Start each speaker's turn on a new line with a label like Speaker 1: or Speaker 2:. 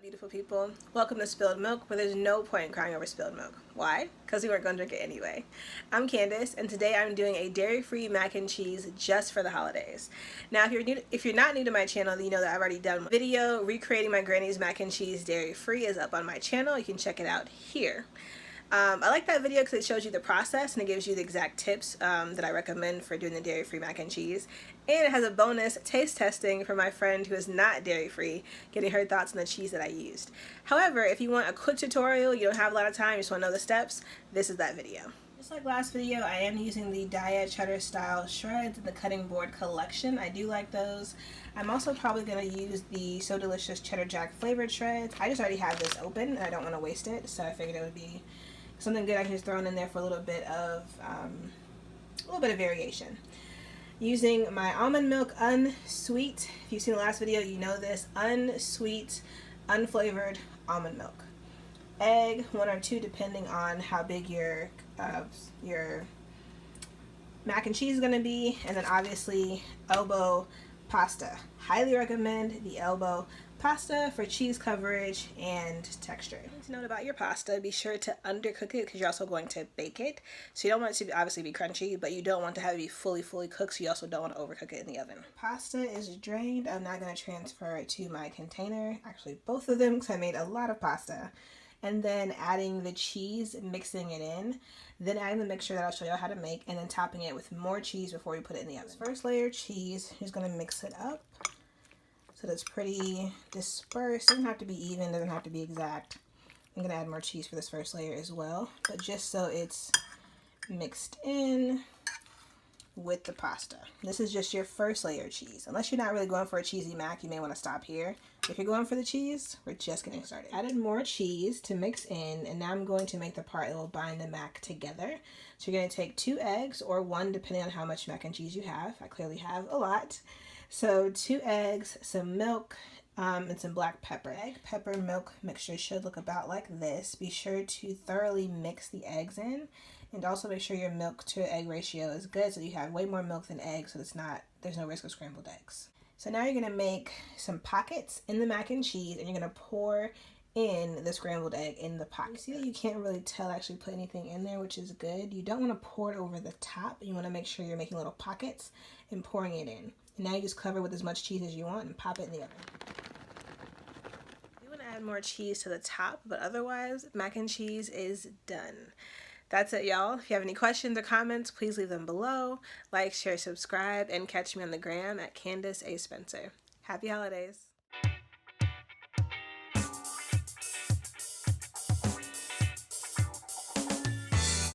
Speaker 1: Beautiful people? Welcome to Spilled Milk, where there's no point in crying over spilled milk. Why? Because we weren't going to drink it anyway. I'm Candace, and today I'm doing a dairy-free mac and cheese just for the holidays. Now, if you're not new to my channel, then you know that I've already done a video recreating my granny's mac and cheese dairy-free. Is up on my channel. You can check it out here. I like that video because it shows you the process and it gives you the exact tips that I recommend for doing the dairy-free mac and cheese. And it has a bonus taste testing for my friend who is not dairy-free, getting her thoughts on the cheese that I used. However, if you want a quick tutorial, you don't have a lot of time, you just want to know the steps, this is that video. Just like last video, I am using the Daiya cheddar style shreds in the cutting board collection. I do like those. I'm also probably going to use the So Delicious Cheddar Jack flavored shreds. I just already have this open and I don't want to waste it, so I figured it would be something good I can just throw in there for a little bit of variation. Using my almond milk unsweet. If you've seen the last video, you know this. Unsweet, unflavored almond milk. Egg, 1 or 2 depending on how big your mac and cheese is going to be. And then obviously Elbow pasta. Highly recommend the Elbow pasta for cheese coverage and texture. To note about your pasta, be sure to undercook it because you're also going to bake it. So you don't want it to obviously be crunchy, but you don't want to have it be fully cooked, so you also don't want to overcook it in the oven. Pasta is drained. I'm not going to transfer it to my container. Actually, both of them, because I made a lot of pasta. And then adding the cheese, mixing it in, then adding the mixture that I'll show you how to make, and then topping it with more cheese before we put it in the oven. First layer of cheese, just going to mix it up so that's pretty dispersed. Doesn't have to be even, doesn't have to be exact. I'm going to add more cheese for this first layer as well, but just so it's mixed in with the pasta. This is just your first layer of cheese. Unless you're not really going for a cheesy mac, you may want to stop here. If you're going for the cheese, we're just getting started. Added more cheese to mix in, and now I'm going to make the part that will bind the mac together. So you're going to take 2 eggs, or 1 depending on how much mac and cheese you have. I clearly have a lot. So 2 eggs, some milk, and some black pepper. Egg, pepper, milk mixture should look about like this. Be sure to thoroughly mix the eggs in, and also make sure your milk to egg ratio is good so you have way more milk than eggs, so there's no risk of scrambled eggs. So now you're going to make some pockets in the mac and cheese, and you're going to pour in the scrambled egg in the pocket. See that you can't really tell actually put anything in there, which is good. You don't want to pour it over the top. You want to make sure you're making little pockets and pouring it in. And now you just cover with as much cheese as you want and pop it in the oven. You want to add more cheese to the top, but otherwise mac and cheese is done. That's it, y'all. If you have any questions or comments, please leave them below. Like, share, subscribe, and catch me on the gram at Candace A. Spencer. Happy holidays.